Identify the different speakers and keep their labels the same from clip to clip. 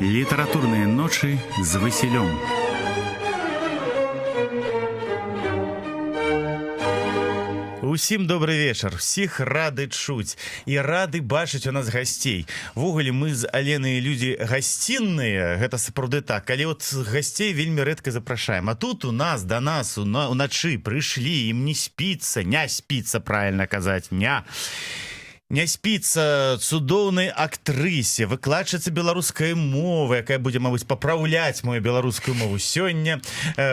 Speaker 1: Литературные ночи с Василем. Усім добрый вечар, усіх рады чуць і рады бачыць у нас гасцей. Ввогуле мы з Аленай людзі гасцінныя, гэта сапраўды так, але от гасцей вельмі рэдка запрашаем. А тут у нас, да нас уначы прыйшлі, ім не спіцца, правильно казаць, не спіцца цудоўнай актрысе, выкладчыцы беларускай мовы, якая будзе, мабыць, папраўляць мою беларускую мову сёння.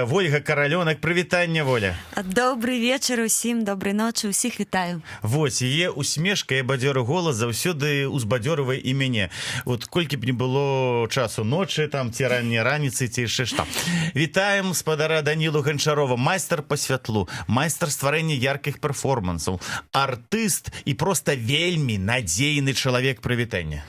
Speaker 1: Вольга Каралёнак, прывітанне, Воля.
Speaker 2: Добрый вечар усім, добрай ночы, усіх вітаю.
Speaker 1: Вось, яе усмешка і бадзёры голас заўсёды узбадзёрвае і мяне. Вот колькі б не было часу ночы, там, ці ранняй раніцы, ці яшчэ што. Вітаем спадара Данілу Ганчарова, майстар па святлу, майстар стварэння яркіх перформансаў, артыст і проста вельмі надзейны чалавек. Прывітання.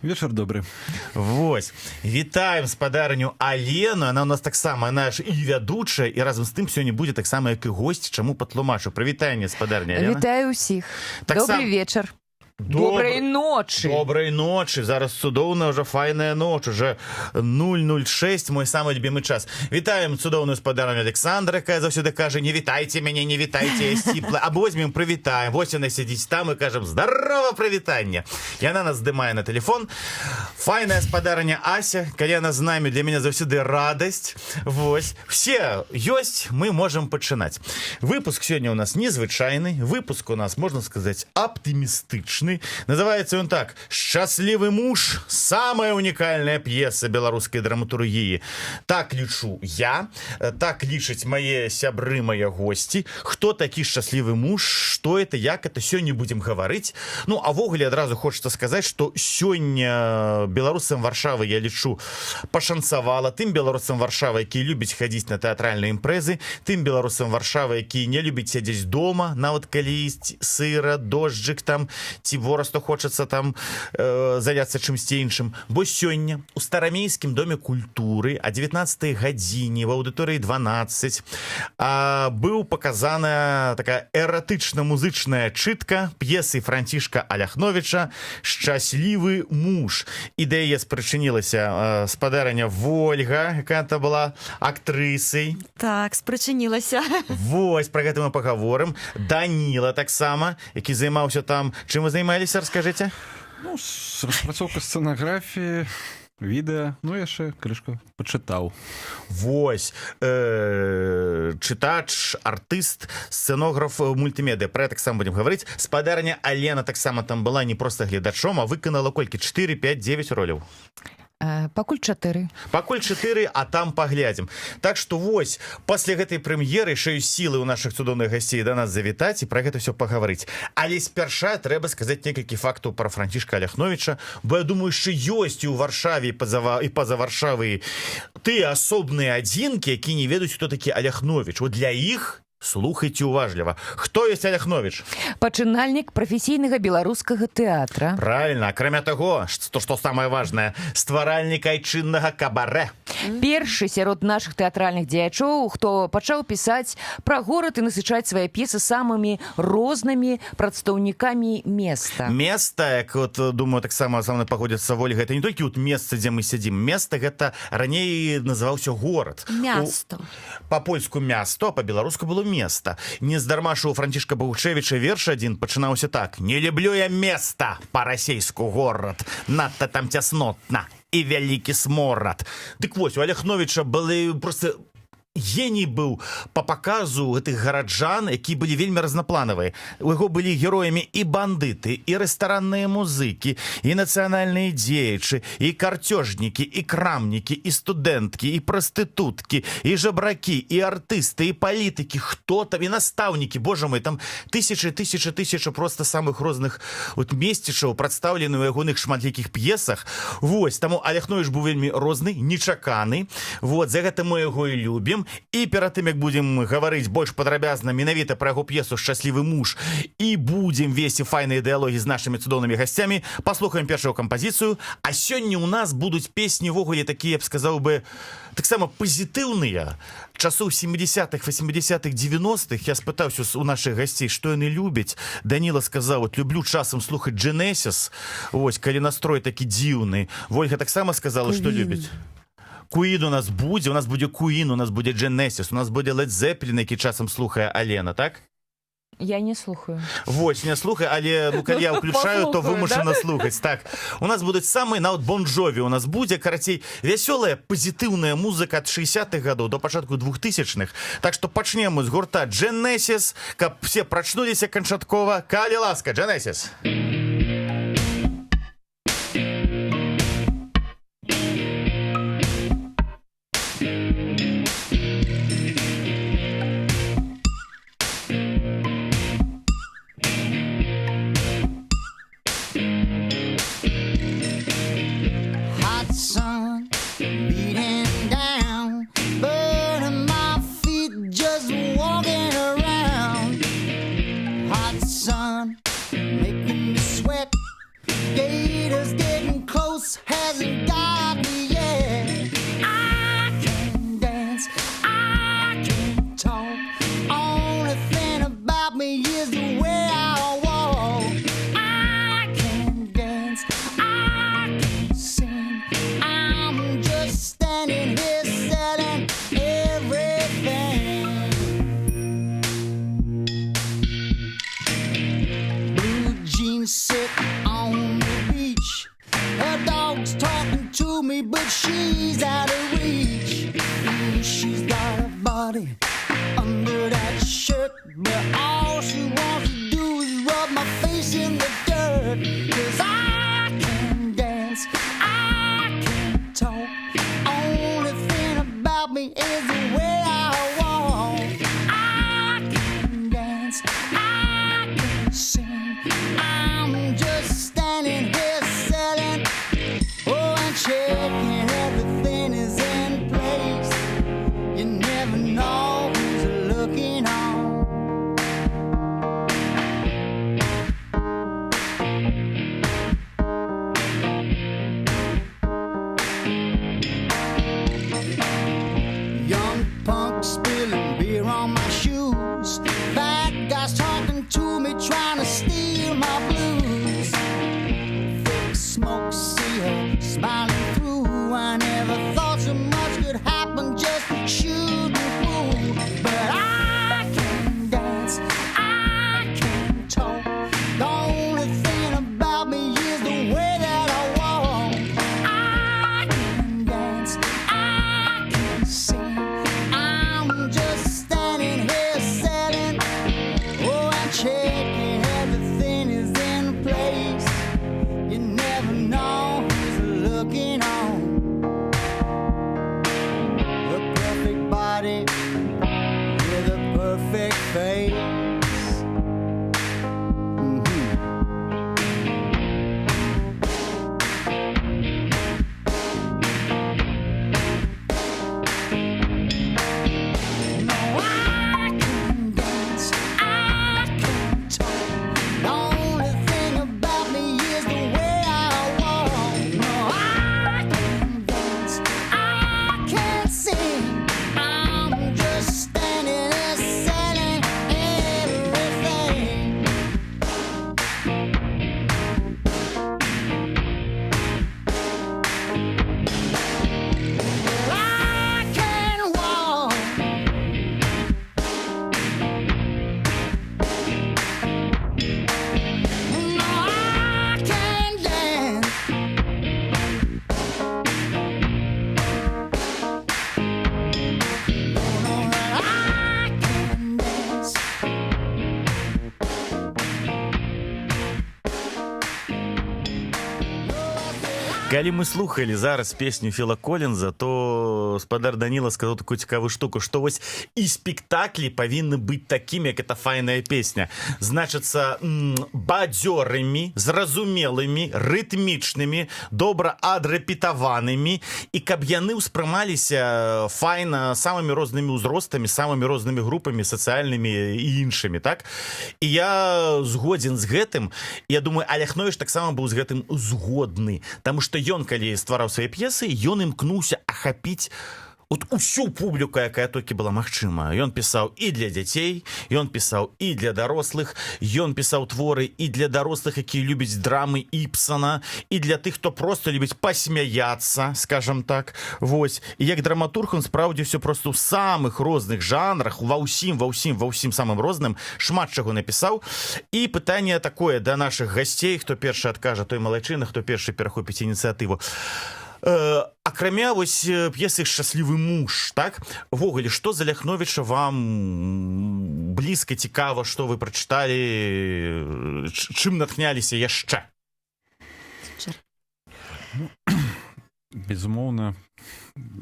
Speaker 3: Вечар добры.
Speaker 1: Вось. Вітаем спадарню Алену. Она у нас таксама, она ж і вядучая, і разам з тым сёння будзе таксама, як і госць, чаму патлумачу. Прывітанне, спадарня Алена.
Speaker 4: Вітаю ўсіх.
Speaker 1: Так
Speaker 4: Добрый вечар.
Speaker 1: Доброй
Speaker 4: ночи.
Speaker 1: Доброй ночи. Зараз цудоўная уже файная ноч, уже 006, мой самый любимый час. Вітаем цудоўную спадарню Александра, якая заўсёды кажа: не вітайце мяне, не вітайце, я сціпла. Або возьмем, прывітаем. Вось яна сядзіць там і кажам: здарова, прывітанне. Яна нас здымае на телефон. Файная спадарня Ася, калі яна з намі, для мяне заўсёды радасць. Вось. Все ёсць, мы можем пачынаць. Выпуск сёння у нас незвычайны, выпуск у нас, можна сказаць, аптымістычны. Называется он так: «Счастливый муж. Самая уникальная пьеса белорусской драматургии». Так лічу я, так лічаць мае сябры, мае гости. Кто такі счастливый муж, что это, як это, сёння будем гаварыць. Ну, а ввогуле адразу хочется сказать, что сёння беларусам Варшавы, я лічу, пашанцавала. Тым беларусам Варшавы, якія любяць хадзіць на тэатральныя імпрэзы, тым беларусам Варшавы, якія не любяць сядзець дома, нават калі сыра, дожджык там, ці ворасту хочацца там заняцца чымсьці іншым. Бо сёння у старамейскім доме культуры о 19 гадзіне в аўдыторыі 12 быў паказана такая эратычна-музычная чытка п'есы Францішка Аляхновіча «Счастлівы муж». І да яе спрычынілася спадарня Вольга, якая-то была актрысай.
Speaker 2: Так, спрычынілася.
Speaker 1: Вось, пра гэта мы пагаворым. Даніла таксама, які займаўся там. Чым вы займаліся, раскажыце?
Speaker 3: Ну, распрацоўка сцэнаграфіі, відэа, ну, яшчэ крышку пачытаў.
Speaker 1: Вось, чытач, артыст, сцэнограф, мультымедыя. Пра таксама будзем гаварыць. Спадарня Алена таксама там была не проста гледачом, а выканала колькі? 4, 5, 9 роляў?
Speaker 4: Пакуль 4.
Speaker 1: Пакуль 4, а там паглядзім. Так што вось, пасля гэтай прэм'еры яшчэ ёсць сілы ў нашых цудоўных гасцей да нас завітаць і пра гэта ўсё пагаварыць. Але спярша трэба сказаць некалькі фактаў пра Францішка Аляхновіча, бо я думаю, яшчэ ёсць і ў Варшаве, і па-за Варшавы тыя асобныя адзінкі, якія не ведаюць, хто такі Аляхновіч. Вот для іх слухайце уважліва. Хто ёсць Аляхновіч?
Speaker 4: Пачынальнік прафесійнага беларускага тэатра.
Speaker 1: Правильно, акрамя таго, што самае важнае, стваральнік айчыннага кабарэ.
Speaker 4: Першы сярод нашых тэатральных дзеячоў, хто пачаў пісаць пра горад і насычаць свае п'есы самымі рознымі прадстаўнікамі места.
Speaker 1: Места, як вот, думаю, таксама са мной пагодзіцца Вольга, гэта не толькі вот месца, дзе мы сядзім. Места гэта раней называўся горад.
Speaker 2: Място.
Speaker 1: Па-польску място, а па-беларуску было места. Нездарма ж у Францішка Багушевіча верш адзін пачынаўся так: «Не люблю я места, па-расейску горад, надта там цяснотна і вялікі сморад». Дык вось, у Аляхновіча былі просто... Геній быў па паказу гэтых гараджан, якія былі вельмі разнапланавыя. У яго былі героямі і бандыты, і рэстаранныя музыкі, і нацыянальныя дзеячы, і карцёжнікі, і крамнікі, і студэнткі, і прастытуткі, і жабракі, і артысты, і палітыкі, хто там, і настаўнікі. Божа мой, там тысячы просто самых розных вот месцічаў прадстаўлены ў ягоных шматлікіх п'есах. Вось, таму Аляхновіч быў вельмі розны, нечаканы. Вот, за гэта мы яго і любім. слухаем. І перад тым, як будзем гаварыць больш падрабязна менавіта пра яго п'есу «Шчаслівы муж» і будзем весці файныя дыялогі з нашымі цудоўнымі гасцямі, паслухаем першую кампазіцыю. А сёння ў нас будуць песні ввогуле такія, я б сказаў бы, таксама пазітыўныя. Часоў 70-х, 80-х, 90-х я спытаўся у нашых гасцей, што яны любяць. Даніла сказаў, вот люблю часам слухаць Genesis, вось, калі настрой такі дзіўны. Вольга таксама сказала, што любіць. Куін у нас будзе Куін, у нас будзе Genesis, у нас будзе Led Zeppelin, які часам слухае Алена, так?
Speaker 4: Я не слухаю.
Speaker 1: Вось, не слухай, але ну, калі я ўключаю, то вымушана слухаць. Так, у нас будуць самыя, нават Bon Jovi у нас будзе, карацей, вясёлая, пазітыўная музыка ад 60-х гадоў до пачатку 2000-х. Так што пачнем мы з гурта Genesis, каб все прачнуліся канчаткова. Калі ласка, Genesis.
Speaker 5: Sun beating down, burning my feet just walking around. Hot sun making me sweat. Gators getting close, hasn't got me yet. I can dance, I can talk. Only thing about me is the way I walk. I can dance, I can sing. I'm just standing here selling everything. Blue jeans sit on the beach. Her dog's talking to me, but she's out of reach. She's got a body under that shirt, but all she wants to do is rub my face in the dirt. 'Cause I can dance, I can talk. Only thing about me is the way I walk. I can dance, I can sing. I'm just standing here selling, oh, and checking everything.
Speaker 1: Калі мы слухали зараз песню Філа Коллінза, то спадар Даніла сказаў такую цікавую штуку, што вось і спектаклі павінны быць такімі, як эта файная песня. Значыцца, бадзёрымі, зразумелымі, рытмічнымі, добра адрэпетаванымі, і каб яны ўспрымаліся файна самымі рознымі ўзростамі, самымі рознымі групамі, сацыяльнымі і іншымі, так? І я згодзін з гэтым. Я думаю, Аляхновіч таксама быў з гэтым згодны, таму што ён, калі ствараў свае п'есы, ён імкнуўся ахапіць от усю публіку, якая толькі была магчыма. Ён пісаў і для дзяцей, ён пісаў і для дарослых, ён пісаў творы і для дарослых, якія любяць драмы Іпсана, і для тых, хто проста любіць пасмяяцца, скажам так. Вось. І як драматург ён спраўдзіўся проста ў самых розных жанрах, ва ўсім самым розным, шмат чаго напісаў. І пытанне такое да нашых гасцей, хто першы адкажа, той малайчына, хто першы перахопіць ініцыятыву. Акрамя вось п'есы «Шчаслівы муж», так? Ввогуле, што з Аляхновіча вам блізка, цікава, што вы прачыталі, чым натхняліся яшчэ?
Speaker 3: Безумоўна,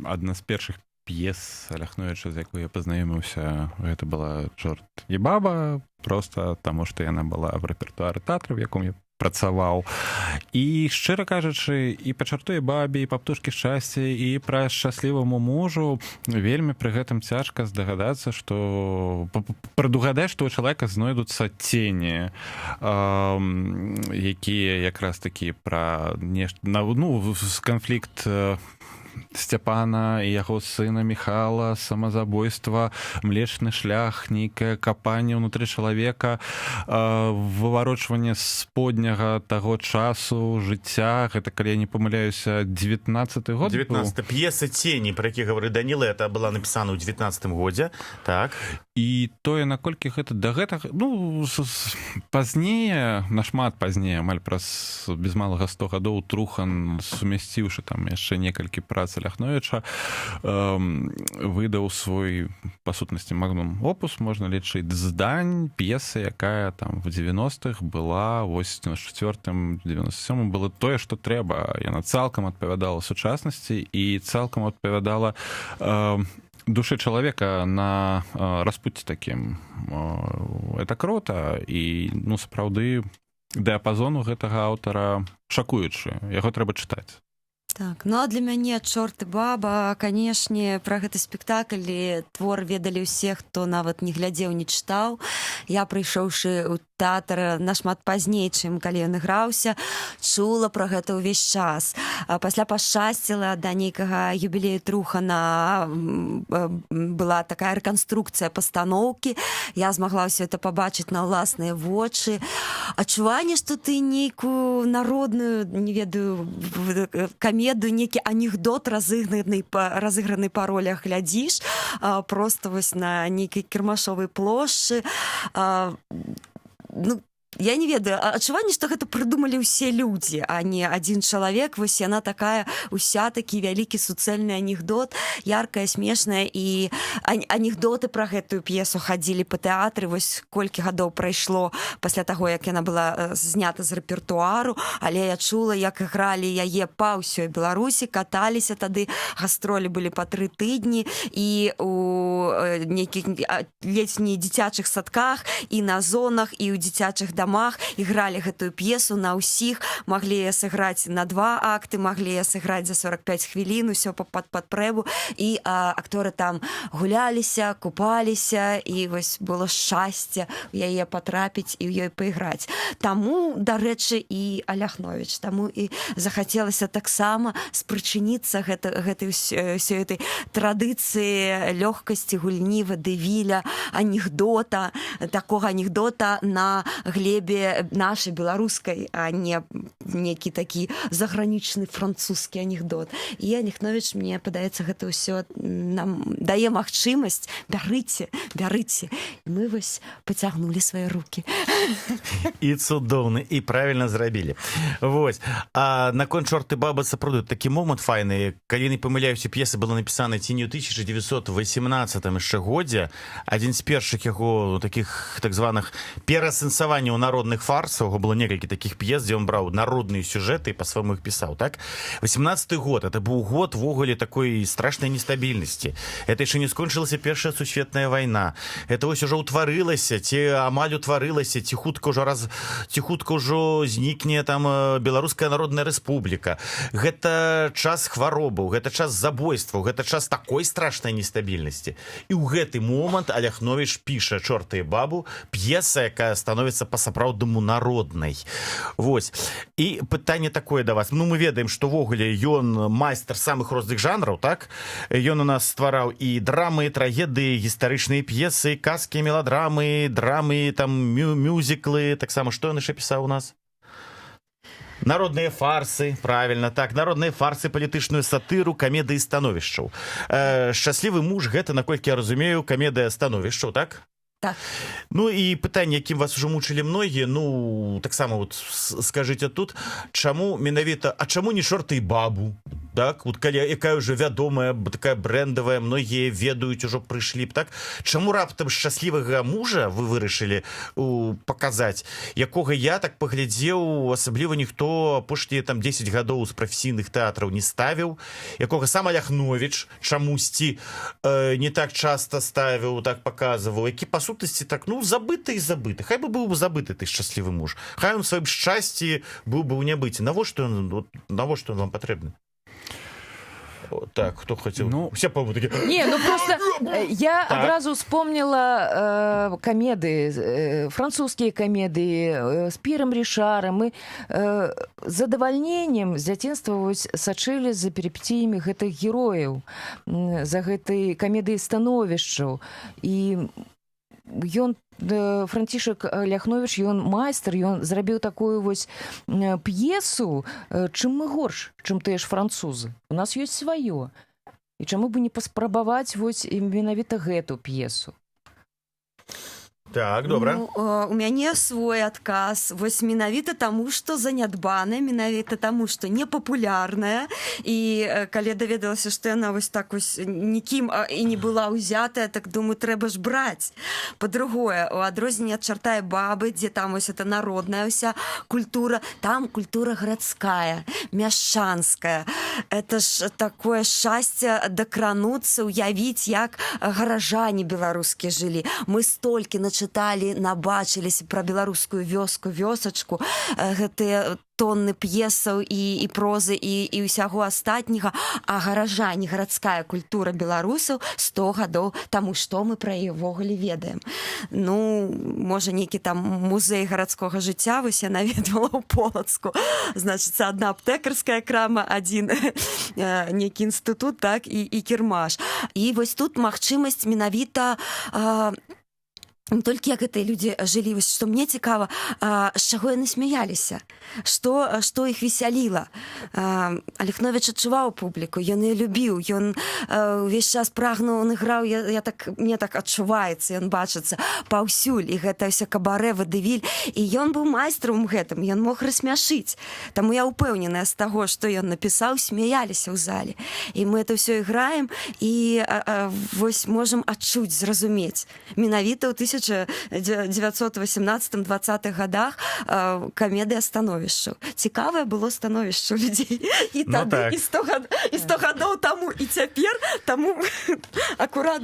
Speaker 3: адна з першых п'ес Аляхновіча, з якой я пазнаёміўся, гэта была «Чорт і баба», проста таму, што яна была в рэпертуары тэатра, в яком я працаваў. І, шчыра кажучы, і па чарту і бабе, і па птушкі шчасця, і пра шчасліваму мужу вельмі пры гэтым цяжка здагадацца, што прадугадаць, што у чалавека знойдуцца цені, якія якраз такі пра нешта, канфлікт Сцяпана і яго сына Міхала, самазабойства, млечны шлях, нейкае капанне ўнутры чалавека, выварочванне сподняга таго часу, жыцця. Гэта, калі я не памыляюся, 19-й год?
Speaker 1: 19-й. П'еса «Цені», пра які гаварыў Даніла, это была напісана ў 19-м годзе. Так.
Speaker 3: І тое, наколькі гэта да гэтага, пазнее, нашмат пазнее, амаль праз без малага 100 гадоў Трухан, сумясціўшы там яшчэ некалькі прац Аляхновіча, выдаў свой, па сутнасці, магнум опус, можна лічыць, здань п'есы, якая там в 90-х была, в 84-м, 97-м, было тое, што трэба. Яна цалкам адпавядала сучаснасці і цалкам адпавядала душы чалавека на распуцці такім. Это круто, і, сапраўды, дыяпазон у гэтага аўтара шакуючы. Яго трэба чытаць.
Speaker 2: Так, ну а для мяне «Чорт і баба», канешне, пра гэты спектакль і твор ведалі ўсе, хто нават не глядзеў, не чытаў. Я, прыйшоўшы ў тэатр нашмат пазней, чым калі ён іграўся, чула пра гэта ўвесь час. Пасля пашчасціла, да нейкага юбілею Трухана была такая рэканструкцыя пастаноўкі. Я змагла ўсё это пабачыць на ўласныя вочы. Адчуванне, што ты нейкую народную, не ведаю, камедыю, нейкі анекдот разыграны па ролях глядзіш, просто вось на нейкай кірмашовай плошчы. Я не ведаю, адчуванне, што гэта прыдумалі ўсе людзі, а не адзін чалавек. Вось яна такая, уся такі вялікі суцэльны анекдот, яркая, смешная, і анекдоты пра гэтую п'есу хадзілі па тэатры. Вось колькі гадоў прайшло пасля таго, як яна была знята з рэпертуару, але я чула, як ігралі яе па ўсёй Беларусі, каталіся тады, гастролі былі па 3 тыдні, і у нейкіх ледзь не дзіцячых садках, і на зонах, і ў дзіцячых дамах ігралі гэтую п'есу на ўсіх, маглі сыграць на 2 акты, маглі сыграць за 45 хвілін, усё пад патрэбу, і акторы там гуляліся, купаліся, і вось было шчасце у яе патрапіць і ў ёй пайграць. Таму, дарэчы, і Аляхновіч, таму і захацелася таксама спрычыніцца гэтай ўсёй этой традыцыі лёгкасці, гульні, вадывіля, анекдота, такога анекдота на глебе нашай беларускай, а не нейкі такі загранічны французскі анекдот. І Аляхновіч, мне падаецца, гэта ўсё нам дае магчымасць. Бярыце. І мы вось пацягнулі свае рукі.
Speaker 1: І цудоўна, і правільна зрабілі. Вось. А наконт «Чорт і баба» сапраўды такі момант файны. Калі не памыляюся, п'еса была напісана ці не ў 1918 яшчэ годзе. Адзін з першых таких так званых пераасэнсаванняў народных фарсаў, было некалькі такіх п'ес, дзе ён браў народную народные сюжеты и по-своему их писал, так? 18-й год, это был год в оголе такой страшной нестабильности. Это еще не скончилась Первая сусветная война. Это ось уже утварылася, ці амаль утварылася, ці хутка ўжо знікне там Беларуская Народная Рэспубліка. Гэта час хваробаў, гэта час забойстваў, гэта час такой страшнай нестабільнасці. І ў гэты момант Аляхновіч піша «Чорта і бабу», п'еса, якая становіцца па-сапраўднаму народнай. Вось. І пытанне такое да вас. Ну, мы ведаем, што ввогуле ён майстар самых розных жанраў, так? Ён у нас ствараў і драмы, трагедыі, гістарычныя п'есы, казкі, меладрамы, драмы, там, мюзіклы. Таксама, што ён яшчэ пісаў у нас? Народныя фарсы, правильно, так, народныя фарсы, палітычную сатыру, камедыі становішчаў. «Шчаслівы муж» — гэта, наколькі я разумею, камедыя становішчаў, так?
Speaker 2: Так.
Speaker 1: Ну і пытанне, якім вас ужо мучылі многія, ну, таксама вот скажыце тут, чаму менавіта, а чаму не «Чорта і бабу»? Так, вот калі якая ўжо вядомая, такая брэндавая, многія ведаюць, ужо прыйшлі б, так? Чаму раптам «Шчаслівага мужа» вы вырашылі паказаць, якога я так паглядзеў, асабліва ніхто апошнія там 10 гадоў з прафесійных тэатраў не ставіў, якога сам Аляхновіч чамусьці не так часта ставіў, так паказваў, які па сутнасці так, ну, забыты і забыты. Хай бы быў бы забыты ты «Шчаслівы муж». Хай он в сваім шчасці быў бы ў нябыце. Навошта ён вам патрэбны? Так, хто хотел?
Speaker 3: Ну,
Speaker 1: все, по-моему, такие...
Speaker 4: Не, ну просто я одразу вспомнила комедии, французские комедии с Пиром Ришаром. Мы с задовольнением с дзяцінства сачылі за перипетиями гэтых герояў, за гэтай камедыяй становішчаў. І ён, Францішак Аляхновіч, ён майстар, ён зрабіў такую вось п'есу, чым мы горш, чым тыя ж французы. У нас ёсць сваё. І чаму бы не паспрабаваць вось менавіта гэту п'есу?
Speaker 1: Так, добра.
Speaker 2: Ну, у мяне свой адказ. Вось менавіта таму, што занядбаная, менавіта таму, што непапулярная. І калі даведалася, што яна вось так вось нікім і не была ўзятая, так думаю, трэба ж браць. Па-другое, у адрозненне ад «Чорта і бабы», дзе там вось это народная ўся культура, там культура гарадская, мяшчанская. Это ж такое шчасце дакрануцца, уявіць, як гаражане беларускія жылі. Мы столькі чыталі, набачыліся пра беларускую вёску, вёсачку, гэтыя тонны п'есаў і прозы і ўсяго астатняга, а гаражане, гарадская культура беларусаў 100 гадоў таму, што мы пра яе ўвогуле ведаем. Ну, можа, нейкі там музей гарадскога жыцця, вось я наведвала ў Полацку. Значыцца, адна аптэкарская крама, адзін нейкі інстытут, так, і кірмаш. І вось тут магчымасць менавіта толькі як гэтыя людзі жылі, вось што мне цікава, з чаго яны смяяліся, што іх весяліла. Аляхновіч адчуваў публіку, ён яе любіў, ён увесь час прагнуў, он іграў, мне так адчуваецца, ён бачыцца паўсюль, і гэта ўся кабарэ, вадывіль, і ён быў майстрам гэтым, ён мог рассмяшыць. Таму я ўпэўненая з таго, што ён напісаў, смяяліся ў зале. І мы это ўсё іграем, і вось можам адчуць, зразумець. Менавіта ў 1918-20 годах камедыя становішчаў. Цікавае было становішча людзей. І тады, і 100 гадоў таму, і цяпер, таму акурат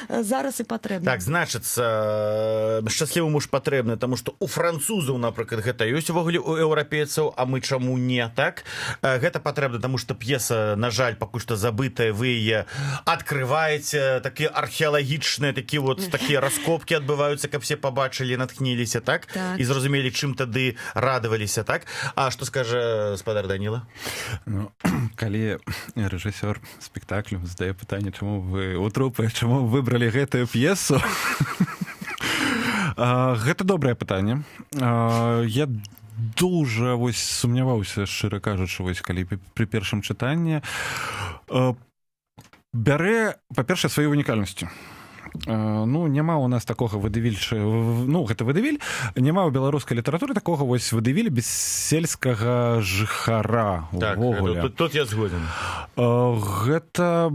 Speaker 2: зараз і патрэбна.
Speaker 1: Так, значыцца, «Шчаслівы муж» патрэбны, таму што у французаў, напрыклад, гэта ёсць увогуле у еўрапейцаў, а мы чаму не, так? Гэта патрэбна, таму што п'еса, на жаль, пакуль што забытая, вы яе адкрываеце, такія археалагічныя, такія раскопкі адбываюцца, каб все побачылі, натхніліся, так? І зразумелі, чым тады радаваліся, так? А што скажа спадар Даніла?
Speaker 3: Ну, калі рэжысёр спектаклю задае пытанне, чаму вы у трупы, чаму выбралі гэтую п'есу? Гэта добрае пытанне. Я дуже вось сумняваўся, шчыра кажучы, вось калі пры першым чытанні. Бярэ, па-першае, сваёй унікальнасцю. Ну, няма у нас такога выдавільча... Ну, гэта выдавіль. Няма ў беларускай літаратуры такога вось выдавілі без сельскага жыхара.
Speaker 1: Так, тут я згоден.
Speaker 3: Гэта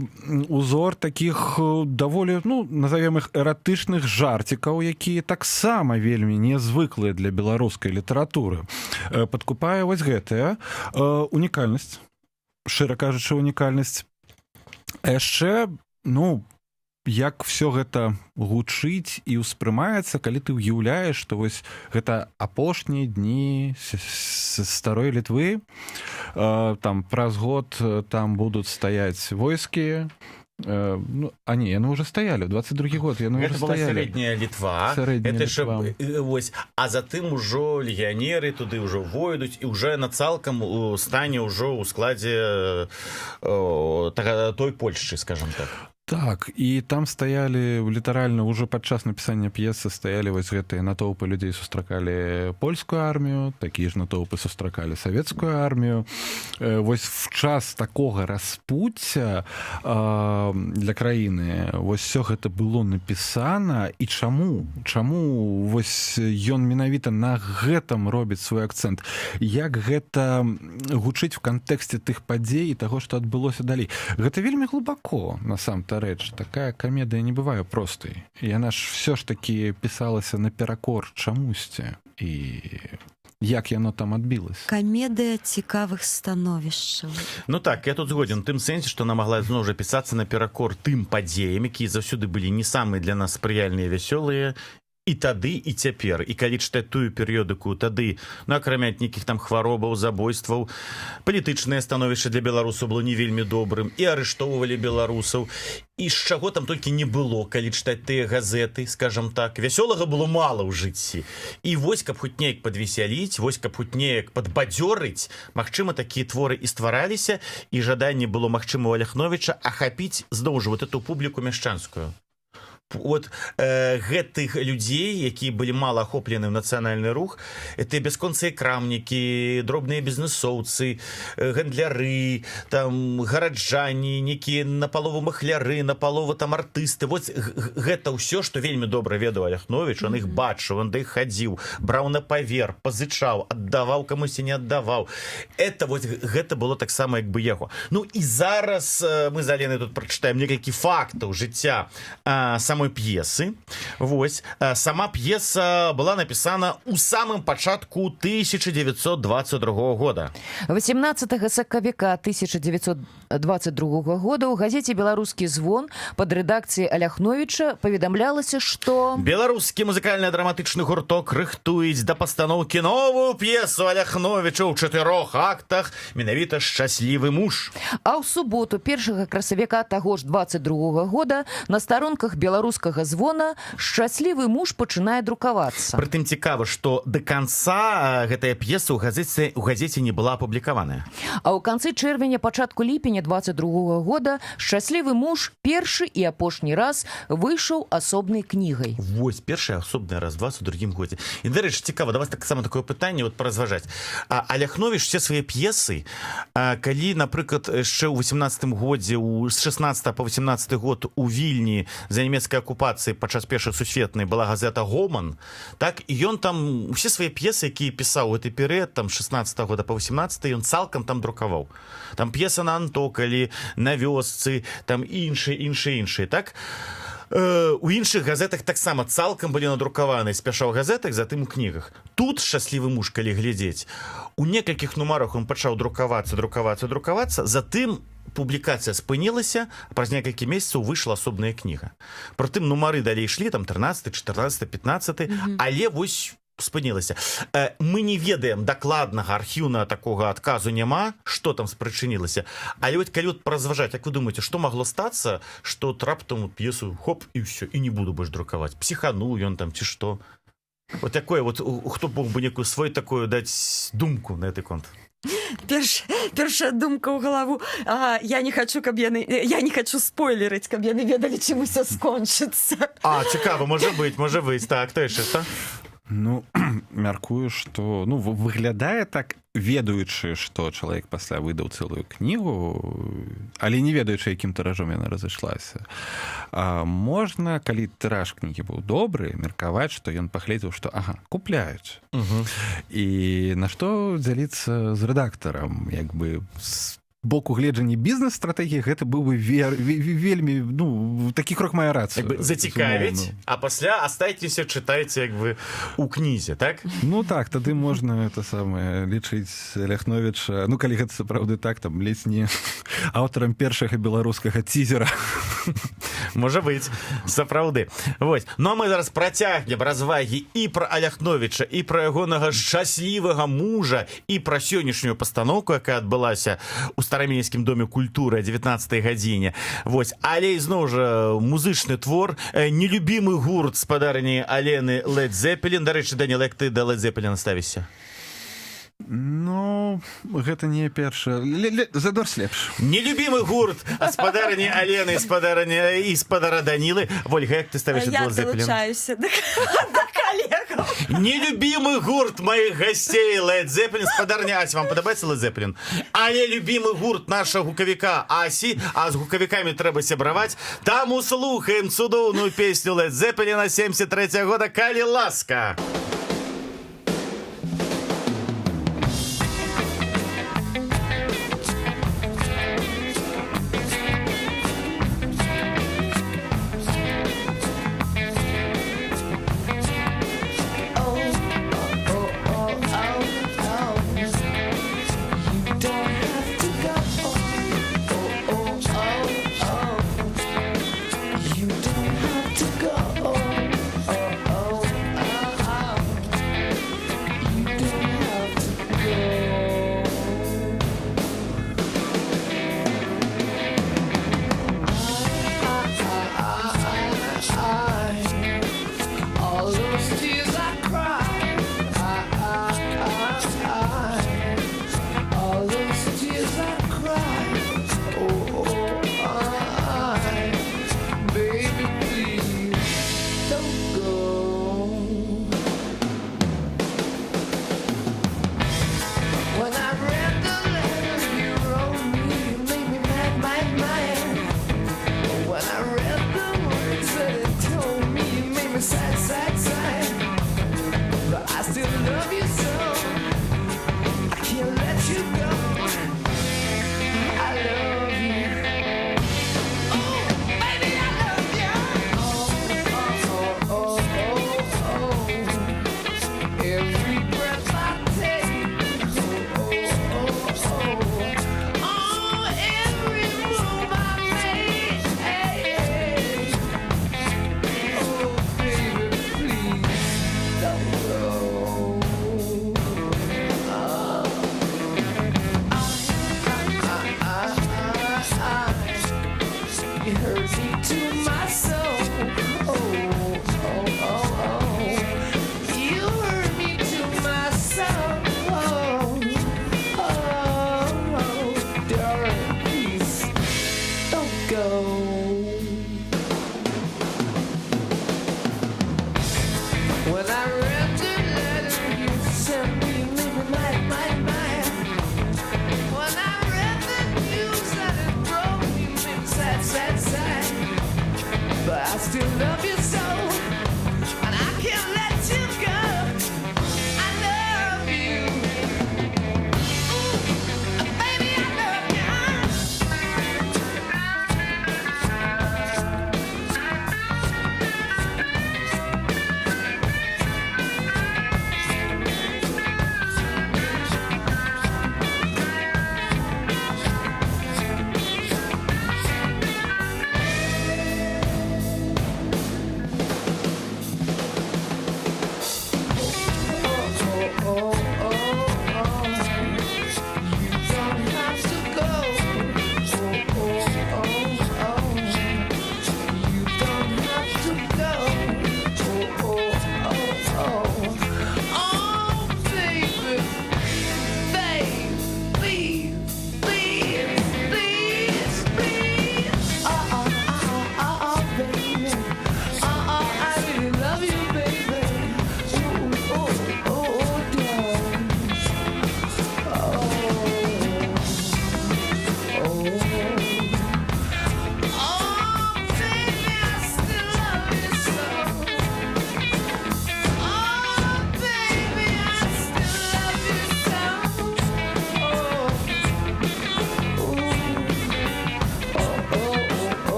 Speaker 3: узор такіх даволі, ну, назовем іх эратычных жартикаў, якія таксама вельмі нязвыклыя для беларускай літаратуры. Падкупае вось гэтая унікальнасць, шчыра кажучы, унікальнасць. А яшчэ, ну, як все гэта гучыць і ўспрымаецца, калі ты ўяўляеш, што вось гэта апошнія дні старой Літвы, там праз год там будуць стаяць войскі, ну, а не, яны уже стаялі, 22 год яны
Speaker 1: Гэта
Speaker 3: уже
Speaker 1: была
Speaker 3: стаялі.
Speaker 1: сярэдняя Літва.
Speaker 3: Сярэдняя
Speaker 1: Гэта
Speaker 3: Літва.
Speaker 1: вось, а затым ужо легіянеры туды ўжо войдуць і ўжо на цалкам стане ўжо ў складзе той Польшчы, скажем так.
Speaker 3: Так, і там стаялі літаральна ўжо падчас напісання п'есы стаялі вось гэтыя натоўпы людзей, сустракалі польскую армію, такія ж натоўпы сустракалі савецкую армію. Вось в час такога распуцця для краіны вось все гэта было напісана. І чаму вось ён менавіта на гэтым робіць свой акцэнт, як гэта гучыць в кантэксце тых падзей і таго, што адбылося далей. Гэта вельмі глыбако насамрэч. Такая камедыя не бывае простай. Яна ж все ж таки пісалася наперакор чамусьці. І як яно там адбілася.
Speaker 2: Камедыя цікавых становішчаў.
Speaker 1: Ну так, я тут згоден. Тым сэнсе, што она магла зноў жа пісацца наперакор тым падзеям, якія заўсёды былі не самыя для нас спрыяльныя, вясёлыя, і тады, і цяпер. І калі чытаць тую перыёдыку, тады, ну, акрамя нейкіх там хваробаў, забойстваў, палітычнае становішча для беларусаў было не вельмі добрым, і арыштоўвалі беларусаў, і з чаго там толькі не было, калі чытаць тыя газеты, скажам так. Вясёлага было мала ў жыцці. І вось, каб хоць неяк падвесяліць, вось, каб хоць неяк падбадзёрыць, магчыма, такія творы і ствараліся, і жаданне было, магчыма, у Аляхновіча ахапіць, зноў жа, вот эту публіку мяшчанскую. Вот гэтых людзей, якія былі мала ахоплены ў нацыянальны рух, это бясконцыя крамнікі, дробныя бізнесоўцы, гандляры, там гараджане, некія напалову махляры, напалову там артысты. Вот гэта ўсё, што вельмі добра ведаў Аляхновіч, он іх бачыў, он да іх хадзіў, браў на павер, пазычаў, аддаваў камусьці, не аддаваў. Это вот гэта было таксама як бы яго. Ну і зараз мы з Аленай тут прачытаем некалькі фактаў жыцця самой п'есы. Вось. Сама п'еса была напісана ў самым пачатку 1922 года.
Speaker 4: 18 сакавіка 1922 года ў газеце «Беларускі звон» пад рэдакцыяй Аляхновіча паведамлялася, што
Speaker 1: беларускі музыкальна-драматычны гурток рыхтуюць да пастаноўкі новую п'есу Аляхновіча ў 4 актах, менавіта «Шчаслівы муж».
Speaker 4: А ў суботу 1 красавіка таго ж 22 года на старонках беларускага звона «Шчаслівы муж» пачынае друкавацца.
Speaker 1: Прытым цікава, што да канца гэтая п'еса ў газеце не была апублікаваная.
Speaker 4: А ў канцы чэрвеня, пачатку ліпеня 22 года «Шчаслівы муж» першы і апошні раз выйшаў асобнай кнігай.
Speaker 1: Вось, першы асобны раз, 22 годзе. І, дарэчы, цікава, да вас таксама такое пытанне вот паразважаць. Аляхновіч все свае п'есы, калі, напрыклад, яшчэ ў 18 годзе, з 16 по 18 год у Вільні за нямецкай акупацыі падчас першай сусветнай была газета «Гоман», так, і ён там усе свае п'есы, якія пісаў у гэты перыяд, там, 16 года по 18, ён цалкам там друкаваў. Там п'еса на Антокалі, на Вёсцы, там іншыя, так? У іншых газетах таксама цалкам былі надрукаваны спяша ў газетах, затым у кнігах. Тут «Шчаслівы муж», калі глядзець, у некалькіх нумарах он пачаў друкавацца, затым публікацыя спынілася, праз некалькі месяцаў выйшла асобная кніга. Прытым нумары далей ішлі, там 13, 14, 15, але вось спынілася. Мы не ведаем дакладнага архіўнага такога адказу няма, што там спрычынілася. Але вот калі паразважаць, як вы думаеце, што магло стацца, што раптам п'есу хоп і ўсё, і не буду больш друкаваць. Псіхануў ён там ці што? Вот такое вот, хто мог бы некую свою такую даць думку на гэты конт?
Speaker 2: Першая думка ў галаву. Я не хочу спойлерыць, каб яны ведалі, чым усё скончыцца.
Speaker 1: Цікава, можа быць. Так, то яшчэ, што?
Speaker 3: Ну, мяркую, што ну, выглядае так, ведаючы, што чалавек пасля выдаў цэлую кнігу, але не ведаючы, якім тыражом яна разышлася. Можна, калі тыраж кнігі быў добры, меркаваць, што ён паглядзеў, што ага, купляюць. І на што дзяліцца з рэдактарам, як бы з боку гледжання бізнес-стратэгіі, гэта быў бы вельмі, ну, такі крок мае рацыю.
Speaker 1: Як бы зацікавіць, а пасля астайцеся, чытайце, як бы, у кнізе, так?
Speaker 3: Ну так, тады можна это самае лічыць Ляхновіча, ну калі гэта сапраўды так, там ледзь не аўтарам першага беларускага цізера.
Speaker 1: Можа быць, сапраўды. Вось. Ну а мы зараз працягнем развагі і пра Ляхновіча, і пра ягонага шчаслівага мужа, і пра сённяшнюю пастаноўку, якая адбылася ў Старамейскім доме культуры о 19-й гадзіне. Вось. Але ізноў жа музычны твор, нелюбімы гурт спадарні Алены Led Zeppelin. Дарэчы, Даніл, як ты да Led Zeppelin ставішся?
Speaker 3: Ну, гэта не першы. Задорс лепш.
Speaker 1: Нелюбімы гурт спадарні Алены і спадара Данілы. Вольга, як ты ставішся да
Speaker 2: Я
Speaker 1: Led Zeppelin?
Speaker 2: долучаюся до коллегов.
Speaker 1: Нелюбімы гурт моих гостей Led Zeppelin. Спадарня Ася, вам падабаецца Led Zeppelin? Але любімы гурт нашага гукавіка Асі, а з гукавікамі трэба сябраваць. Таму слухаем цудоўную песню Led Zeppelin 73 года «Калі ласка».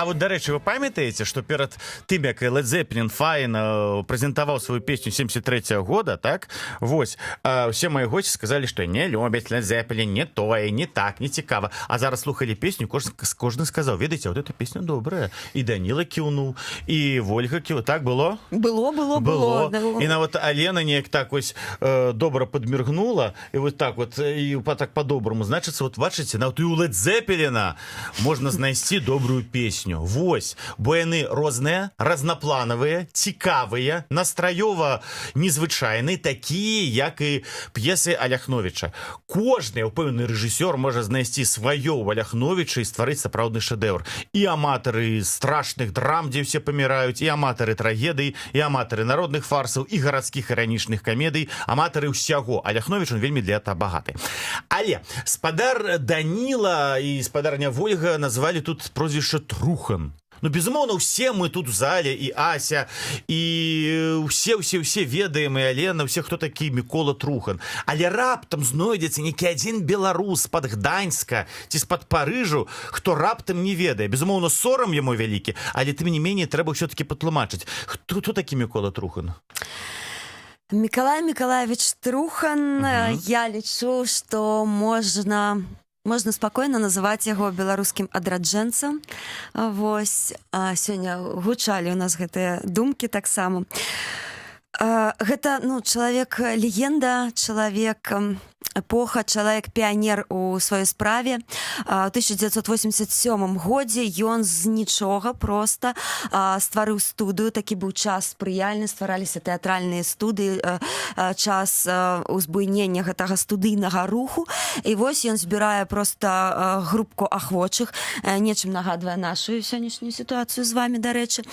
Speaker 1: А вот, дарэчы, вы памятаеце, што перад тым, як Led Zeppelin файна прэзентаваў сваю песню 73-го года, так? Вось, усе мои госці сказалі, што не любяць Led Zeppelin, не тое, не так, не цікава. А зараз слухалі песню, кожны сказаў, ведаеце, вот эта песня добрая. І Даніла кіўнуў, і Вольга кіўнуў. Так было?
Speaker 2: Было.
Speaker 1: І нават Алена неяк так ось добра падміргнула, і вот так вот, і так по-доброму. Значыцца, вот бачыце, нават і у Led Zeppelin можна знайсці добрую песню. Вось, бо яны розныя, разнапланавыя, цікавыя, настраёва незвычайныя, такія, як і п'есы Аляхновіча. Кожны ўпэўнены рэжысёр можа знайсці сваё ў Аляхновіча і стварыць сапраўдны шэдэўр. І аматары страшных драм, дзе ўсе паміраюць, і аматары трагедый, і аматары народных фарсаў, і гарадскіх іранічных камедый, аматары ўсяго. Аляхновіч, он вельмі для этого багаты. Але спадар Даніла і спадарня Вольга назвалі тут прозвішча Трухан. Ну, безумоўна, усе мы тут в зале, і Ася, і усе ведаем, і Алена, усе, хто такі Мікола Трухан. Але раптам знойдзецца нейкі адзін беларус з-пад Гданьска ці з-пад Парыжу, хто раптам не ведае. Безумоўна, сорам яму вялікі, але тым не меней трэба ўсё-такі патлумачыць. Хто такі Мікола Трухан?
Speaker 2: Миколай Миколаевич Трухан, я лічу, што можна спакойна называць яго беларускім адраджэнцам. Вось, сёння гучалі у нас гэтыя думкі таксама. Гэта, чалавек-легенда, чалавек эпоха, чалавек-піянер у сваёй справе. У 1987 годзе ён з нічога проста стварыў студыю. Такі быў час спрыяльны, ствараліся тэатральныя студыі, час узбуйнення гэтага студыйнага руху. І вось ён збірае проста групку ахвочых, нечым нагадвае нашу сённяшнюю сітуацыю з вамі, дарэчы,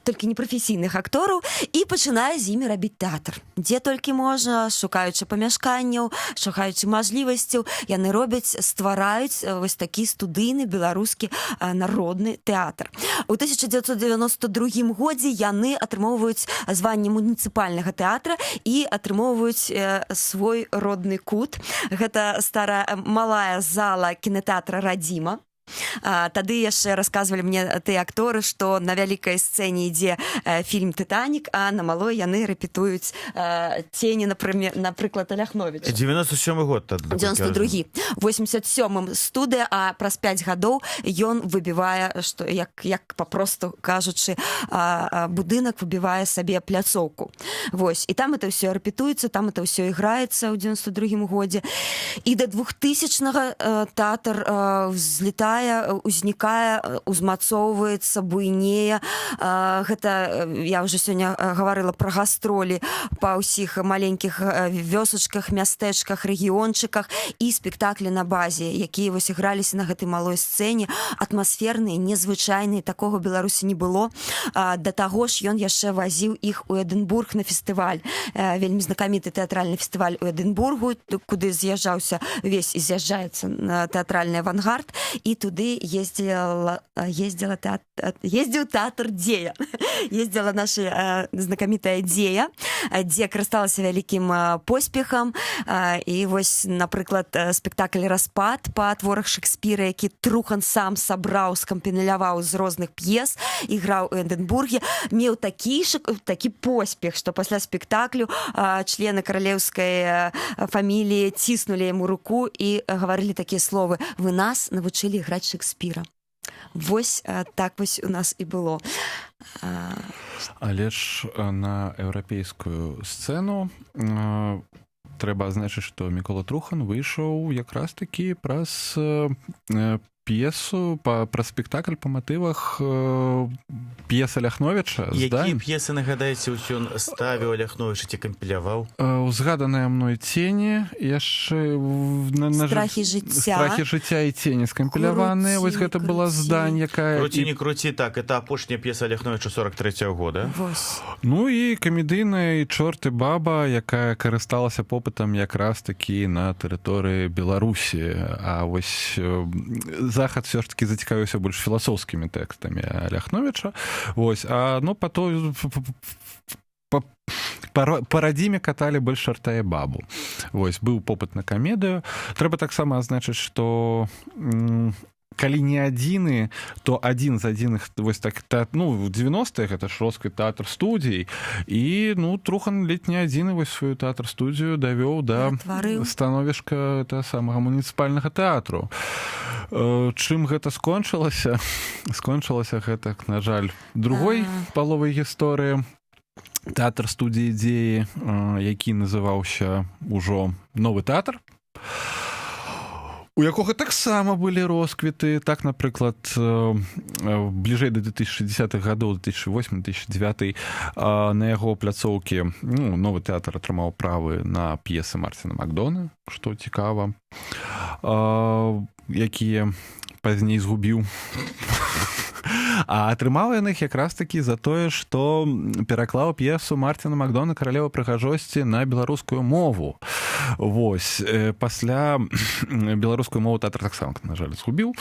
Speaker 2: толькі непрафесійных актораў, і пачынае з імі рабіць тэатр. Дзе толькі можна, шукаючы памяшканняў, шукаючы мажлівасцяў, яны ствараюць вось такі студыйны беларускі народны тэатр. У 1992 годзе яны атрымоўваюць званне муніцыпальнага тэатра і атрымоўваюць свой родны кут. Гэта старая малая зала кінатэатра «Радзіма». Тады яшчэ расказвалі мне тыя акторы, што на вялікай сцэне ідзе фільм «Тытанік», а на малой яны рэпетуюць «Цені», напрыклад, Аляхновіча.
Speaker 1: 97 год.
Speaker 2: 92. 87-м студыя, а праз 5 гадоў ён выбівае, што, як папросту кажучы, будынак выбівае сабе пляцоўку. Вось. І там это ўсё рэпетуецца, там это ўсё іграецца ў 92 годзе. І да 2000-го тэатр взлетае, узнікае, узмацоўваецца, буйнее. Гэта, я ўжо сёння гаварыла пра гастролі па ўсіх маленькіх вёсачках, мястэчках, рэгіёнчыках і спектаклі на базе, якія вось іграліся на гэтай малой сцэне, атмасферныя, незвычайныя, такога Беларусі не было. Да таго ж ён яшчэ вазіў іх у Эдынбург на фестываль, вельмі знакаміты тэатральны фестываль у Эдынбургу, куды з'язджаўся увесь і з'язджаецца тэатральны авангард, і туды ездзіў тэатр «Дзея». Ездзіла наша знакамітая «Дзея», дзе карысталася вялікім поспехам. І вось, напрыклад, спектакль «Распад» па творах Шекспіра, які Трухан сам сабраў, скампіляваў з розных п'ес, іграў у Эдынбурге, меў такі поспех, што пасля спектаклю члены каралеўскай фаміліі ціснулі яму руку і гаварылі такія словы: «Вы нас навучылі граць Шекспіра». Вось так вось у нас і было.
Speaker 3: Але ж на еўрапейскую сцэну трэба адзначыць, што Мікола Трухан выйшаў якраз такі праз п'есу, праз спектакль па матывах п'есы Аляхновіча.
Speaker 1: Якія п'есы, нагадаеце, ён ставіў Аляхновіча ці кампіляваў?
Speaker 3: Узгаданыя мной «Цені», яшчэ
Speaker 2: «Страхі жыцця»
Speaker 3: і «Цені» скампіляваныя. Вось гэта была здань, якая...
Speaker 1: «Круці, не круці», так, это апошняя п'еса Аляхновіча 43-го года.
Speaker 3: Ну і камедыйная «Чорт і баба», якая карысталася попытам якраз такі на тэрыторыі Беларусі. А вось захад все ж таки зацікавіўся больш філасофскімі тэкстамі Аляхновіча. Вось, а па радзіме каталі больш «Чарта і бабу». Вось, быў попыт на камедыю. Трэба таксама адзначыць, што калі не адзіны, то адзін з адзіных вось так, ну, в 90-х гэта ж росквіт тэатр-студій, і, ну, Трухан ледь не адзіны вось сваю тэатр-студію давёў да становішка самага муніцыпальнага тэатру. Чым гэта скончылася? Скончылася гэта, на жаль, другой паловай гісторыі. Тэатр студіі «Ідзеі», які называўся ўжо «Новы тэатр», у якога таксама былі росквіты. Так, напрыклад, бліжэй да 2010-х гадоў, 2008-2009, на яго пляцоўкі, ну, Новы тэатр атрымаў правы на п'есы Марціна Макдона, што цікава, якія пазней згубіў. А атрымаў ён іх якраз такі за тое, што пераклаў п'есу Марціна Макдона «Каралева прыгажосці» на беларускую мову. Вось. Пасля беларускую мову тэатр таксама, на жаль, згубіў.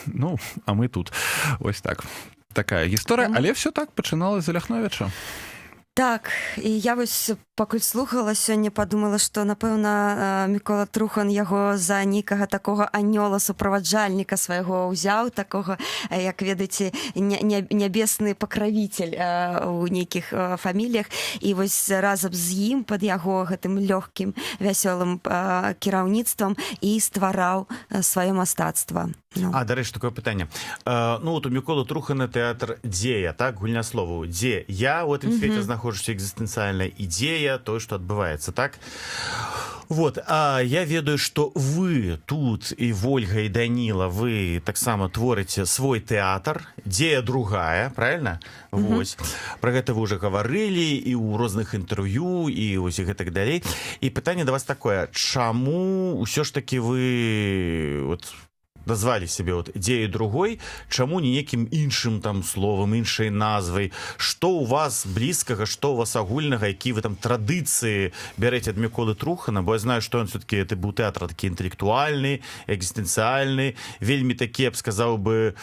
Speaker 3: Ну, а мы тут. Вось так. Такая гісторыя, але ўсё так пачыналася з Ляхновіча.
Speaker 2: Так, і я вось пакуль слухала сёння, падумала, што, напэўна, Мікола Трухан яго за нейкага такога анёла-суправаджальніка свайго ўзяў, такога, як ведаеце, нябесны пакравіцель у нейкіх фаміліях, і вось разам з ім пад яго гэтым лёгкім, вясёлым кіраўніцтвам і ствараў сваё мастацтва.
Speaker 1: А, дарэчы, такое пытанне. Ну, вот у Міколы Трухана тэатр «Дзея», так, гульня словаў. Дзе я ў гэтым свеце знаходжуся, экзістэнцыяльная ідзея, тое, што адбываецца, так? Вот, а я ведаю, што вы тут, і Вольга, і Даніла, вы таксама творыце свой тэатр, «Дзея другая», правильно? Вось. Пра гэта вы ўжо гаварылі і ў розных інтэрв'ю, і вось і гэтак далей. І пытанне да вас такое, чаму ўсё ж такі вы вот назвалі сябе вот «Дзеяй другой», чаму не некім іншым там словам, іншай назвай? Што ў вас блізкага, што ў вас агульнага, якія вы там традыцыі бярэце ад Міколы Трухана? Бо я знаю, што ён все-таки это быў тэатр такі інтэлектуальны, экзістэнцыяльны, вельмі такі, я б сказаў бы,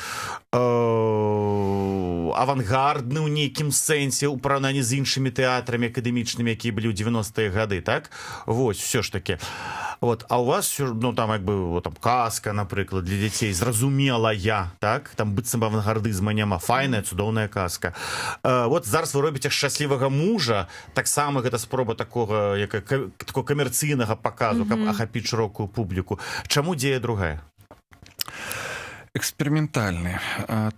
Speaker 1: авангардны ў нейкім сэнсе ў параўнанні з іншымі тэатрамі акадэмічнымі, якія былі ў 90-е гады, так? Вось, все ж таки. Вот, а у вас, ну, там, як бы, вот, там, казка, напрыклад, для дзяцей, зразумелая, так? Там быццам авангардызма няма. Файная, цудоўная казка. Вот зараз вы робіце «Шчаслівага мужа», таксама гэта спроба такога, такого камерцыйнага паказу, каб ахапіць шырокую публіку. Чаму «Дзея другая»?
Speaker 3: Эксперыментальны.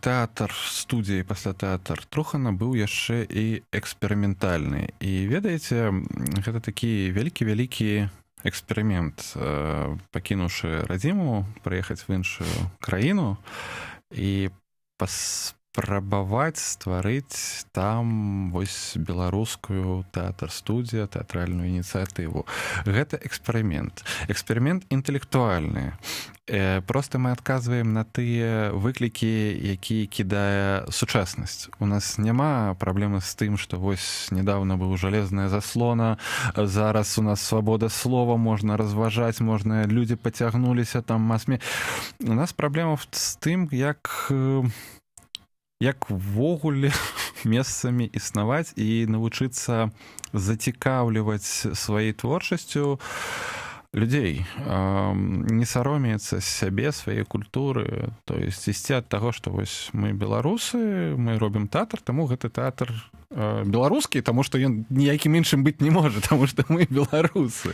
Speaker 3: Тэатр студіі пасля тэатр Трухана быў яшчэ і эксперыментальны. І ведаеце, гэта такі вялікі-вялікі эксперымент, пакінуўшы радзіму, прыехаць в іншую краіну і паспрабаваць стварыць там вось беларускую тэатр-студію, тэатральную ініцыятыву. Гэта эксперымент. Эксперымент інтэлектуальны. Просто мы адказваем на тыя выклікі, якія кідае сучаснасць. У нас няма праблемы з тым, што вось недавно быў жалезная заслона, зараз у нас свабода слова, можна разважаць, можна, людзі пацягнуліся, там мас-медыя. У нас праблема з тым, як ввогуле месцамі існаваць і навучыцца зацікаўліваць сваёй творчасцю людзей, не саромеецца сябе, свае культуры, то есть ісці ад таго, што вось мы беларусы, мы робім тэатр, таму гэты тэатр беларускі, таму што ён ніякім іншым быць не можа, таму што мы беларусы.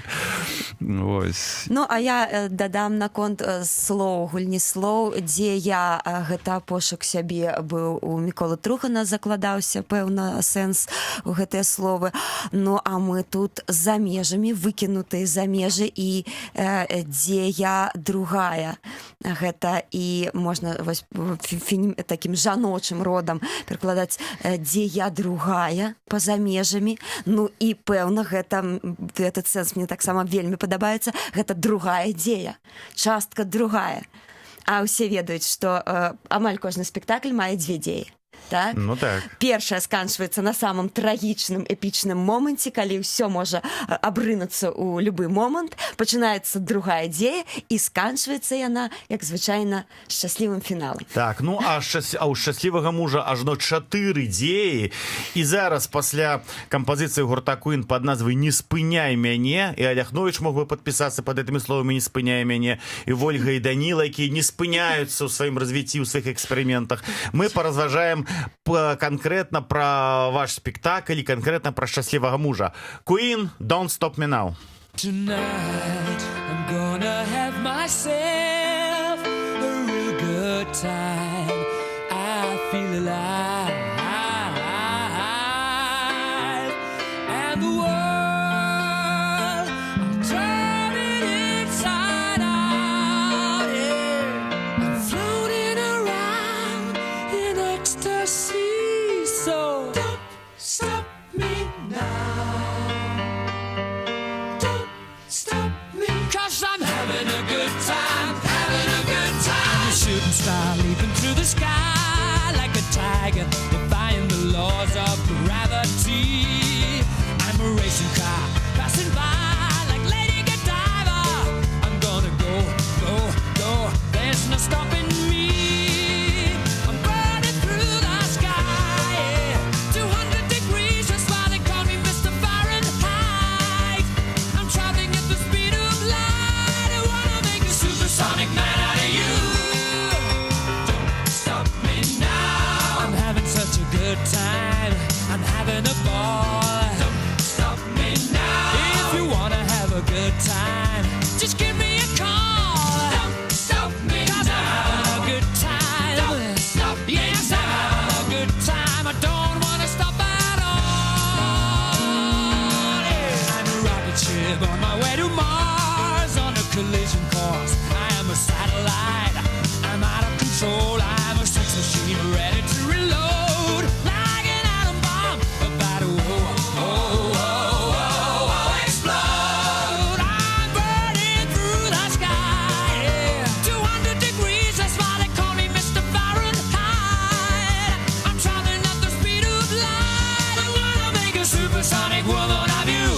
Speaker 3: Вось.
Speaker 2: Ну, а я дадам наконт слоў, гульні слоў, дзе я гэта пошук сябе быў у Міколы Трухана, закладаўся, пэўна, сэнс у гэтыя словы. Ну, а мы тут за межамі, выкінутыя за межы, і дзе я другая. Гэта і можна вось такім жаночым родам перакладаць дзе я другая, па-за межамі. Ну і пэўна, гэты сэнс мне таксама вельмі падабаецца. Гэта другая дзея, частка другая. А ўсе ведаюць, што амаль кожны спектакль мае дзве дзеі. так?
Speaker 1: Ну так.
Speaker 2: Першая сканчваецца на самым трагічным эпічным моманце, калі ўсё можа абрынуцца ў любы момант, пачынаецца другая дзея і сканчваецца яна, як звычайна, шчаслівым фіналам.
Speaker 1: Так, ну а ў шчаслівага мужа ажно 4 дзеі, і зараз пасля кампазіцыі гурта Queen пад назвай «Не спыняй мяне», і Аляхновіч мог бы падпісацца пад гэтымі словамі «Не спыняй мяне», і Вольга і Даніла, якія не спыняюцца ў сваім развіцці, ў сваіх эксперыментах. Мы паразважаем конкретно про ваш спектакль і конкретно про шчаслівага мужа. Queen, Don't Stop Me Now.
Speaker 6: Tonight I'm gonna have myself a real good time. I feel alive, and the world I'm turning inside out. Yeah, I'm floating around in ecstasy. So don't stop me now. Don't stop me, 'cause I'm having a good time, having a good time. I'm a shooting star leaping through the sky like a tiger, defying the laws of gravity. I'm a racing car passing by like Lady Godiva. I'm gonna go, go, go. There's no stopping me. I'm burning through the sky, yeah. 200 degrees, that's why they call me Mr. Fahrenheit. I'm traveling at the speed of light. I wanna make a supersonic man out of you. Don't stop me now. I'm having such a good time. I'm having a ball. Don't stop me now. If you wanna have a good time, just give me a call. Don't stop me now. I'm having a good time. Don't stop me now. Yes, I'm having a good time. I don't wanna stop at all. Yeah. I'm a rocket ship on my way to Mars on a collision course. I am a satellite. I'm out of control. I'm a sex machine ready to reload like an atom bomb about to explode. I'm burning through the sky, yeah. 200 degrees, that's why they call me Mr. Fahrenheit. I'm traveling at the speed of light. I wanna make a supersonic woman of you.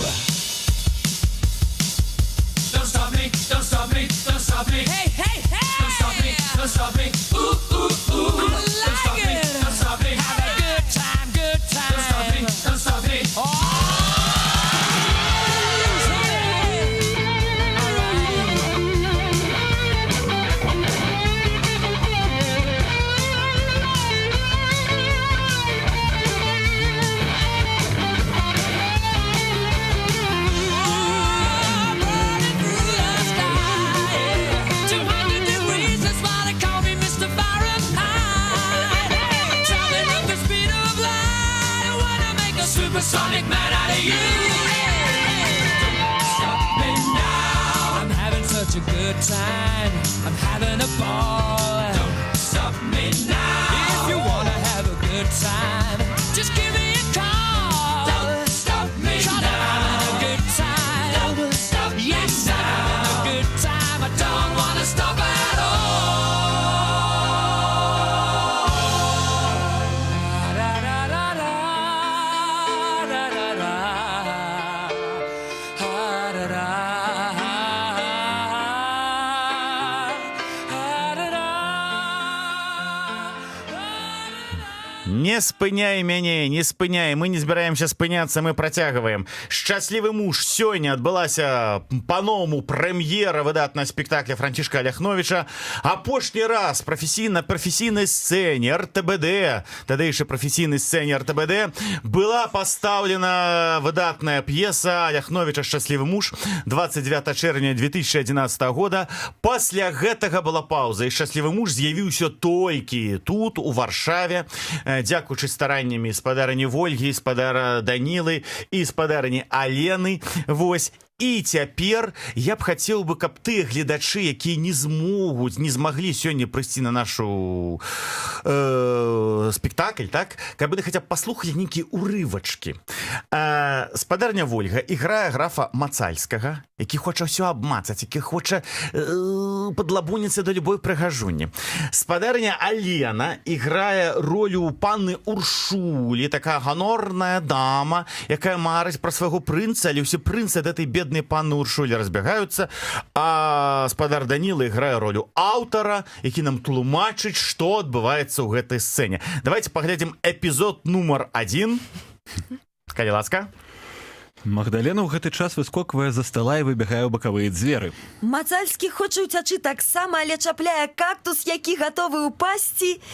Speaker 6: Don't stop me, don't stop me, don't stop me. Hey, hey, hey! Don't stop me, don't stop me. Ooh, ooh, ooh. I don't stop me, don't stop me. Have a good time, good time. Don't stop me, don't stop me. Oh! Burning through the sky, 200 degrees, that's why they call me Mr. Fahrenheit. I'm traveling at the speed of light. I wanna make a supersonic man out of you. Don't stop me now. I'm having such a good time. I'm having a ball. Don't stop me now. If you wanna have a good time, just give me a call. Don't stop me now. I'm having a good time. Don't stop me. Yes, I'm having a good time. I don't wanna stop at all. Da da da da da da da. Ha da da. Ha da da.
Speaker 1: Не спыняй мяне, не спыняй. Мы не збіраемся спыняцца, мы працягваем. Шчаслівы муж. Сёння адбылася па-новаму прэм'ера выдатнага спектакля Францішка Аляхновіча. Апошні раз прафесійнай сцэне РТБД, тадыйшай прафесійнай сцэне РТБД, была пастаўлена выдатная п'еса Аляхновіча «Шчаслівы муж» 29 чэрвеня 2011 года. Пасля гэтага была паўза, і «Шчаслівы муж» з'явіўся толькі тут, у Варшаве, дзякуючы стараннямі спадарыні Вольгі, спадара Данілы і спадарыні Алены. Вось. І цяпер я б хацеў бы, каб тыя гледачы, якія не змаглі сёння прыйсці на нашу спектакль, так, каб яны хаця б паслухалі нейкія урывачкі. Спадарня Вольга іграе графа Мацальскага, які хоча ўсё абмацаць, які хоча падлабуніцца да любой прыгажуні. Спадарня Алена іграе ролю панны Уршулі, такая ганорная дама, якая марыць пра свайго прынца, але ўсе прынцы ад этой беднай панны Уршулі разбягаюцца, а спадар Даніла іграе ролю аўтара, які нам тлумачыць, што адбываецца ў гэтай сцэне. Давайте паглядзім эпізод нумар 1. Калі ласка.
Speaker 3: Магдалена ў гэты час выскоквае за стола і выбягае ў бакавыя дзверы.
Speaker 2: Мацальскі хоча ўцячы таксама, але чапляе кактус, які гатовы ўпасці.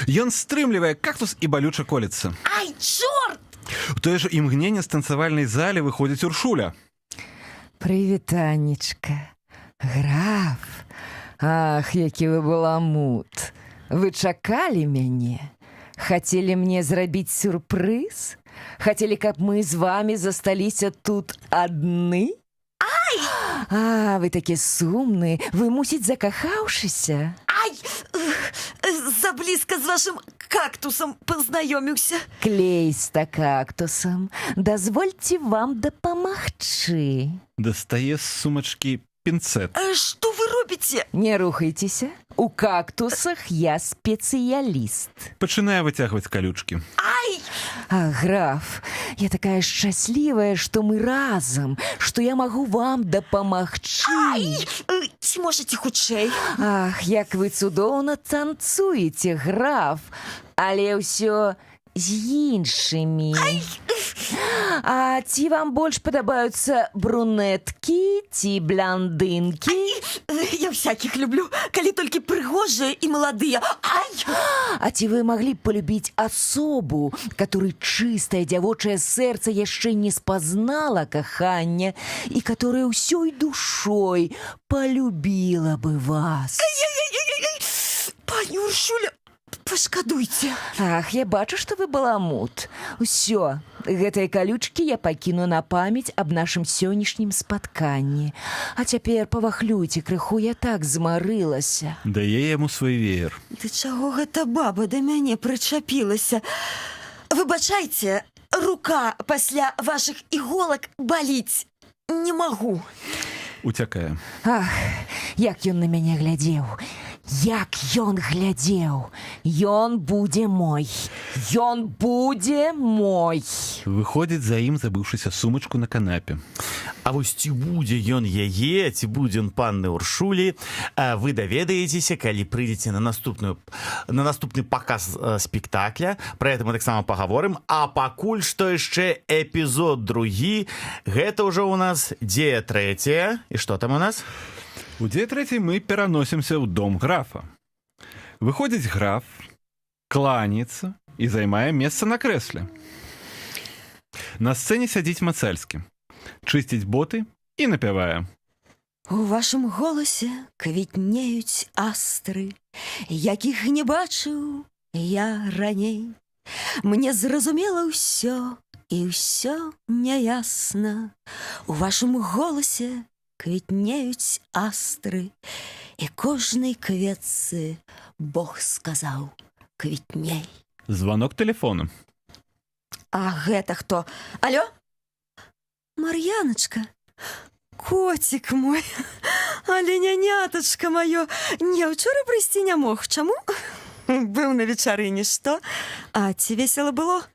Speaker 3: Ён стрымлівае кактус і балюча колецца.
Speaker 2: Ай, чорт!
Speaker 3: У тое ж імгненне з танцавальнай залі выходзіць Уршуля.
Speaker 4: Прывітанечка, граф. Ах, які вы баламут. Вы чакалі мяне? Хацелі мне зрабіць сюрпрыз? Хацелі, каб мы з вамі засталіся тут адны? Ай! А, вы такі сумны. Вы, мусіць, закахаўшыся?
Speaker 2: Ай! Заблізка з вашым кактусам пазнаёміўся.
Speaker 4: Клейста кактусам. Дазвольце вам дапамагчы.
Speaker 3: Дастае з сумачкі пінцэт.
Speaker 2: Што вы робіце?
Speaker 4: Не рухайцеся. У кактусах я спецыяліст.
Speaker 3: Пачынае выцягваць калючкі.
Speaker 2: Ай!
Speaker 4: А, граф, я такая шчаслівая, што мы разам, што я магу вам дапамагчы.
Speaker 2: Ці можаце хутчэй?
Speaker 4: Ах, як вы цудоўна танцуеце, граф, але ўсё з іншымі. А ці вам больш падабаюцца брунеткі ці блондынкі?
Speaker 2: Я всякіх люблю, калі толькі прыгожыя і маладыя. Ай!
Speaker 4: А ці вы маглі б полюбіць асобу, которой чыстае дзявочае сэрца яшчэ не спазнала кахання і которая ўсёй душой полюбіла бы вас?
Speaker 2: Пані Уршуля, пашкадуйце.
Speaker 4: Ах, я бачу, што вы баламут. Усё, гэтыя калючкі я пакіну на памяць аб нашым сённяшнім спатканні. А цяпер павахлюйце крыху, я так змарылася.
Speaker 3: Дае яму свой веер.
Speaker 2: Ты чаго гэта баба да мяне прычапілася? Выбачайце, рука пасля вашых іголак баліць не магу.
Speaker 3: Уцякае.
Speaker 4: Ах, як ён на мяне глядзеў. Як ён глядзеў. Ён будзе мой. Ён будзе мой.
Speaker 3: Выходзіць за ім, забыўшыся сумачку на канапе.
Speaker 1: А вось ці будзе ён яе, ці будзе ён панны Уршулі, вы даведаецеся, калі прыйдзеце на наступны паказ спектакля. Пра гэта мы таксама пагаворым. А пакуль што яшчэ эпізод 2. Гэта ўжо ў нас дзея 3. І што там у нас?
Speaker 3: У дзея 3 мы пераносімся ў дом графа. Выходзіць граф, кланяецца і займае месца на крэсле. На сцэне сядзіць Мацальскі, чысціць боты і напявае.
Speaker 2: У вашым голасе квітнеюць астры, якіх не бачыў я раней. Мне зразумела ўсё, і ўсё няясна. У вашым голасе квітнеюць астры, і кожнай кветцы Бог сказаў квітней.
Speaker 3: Званок тэлефону.
Speaker 2: А гэта хто? Алё? Мар'яначка, коцік мой, але нянятачка маё, не ўчора прыйсці не мог. Чаму? Быў на вечарыне, што? А ці весела было?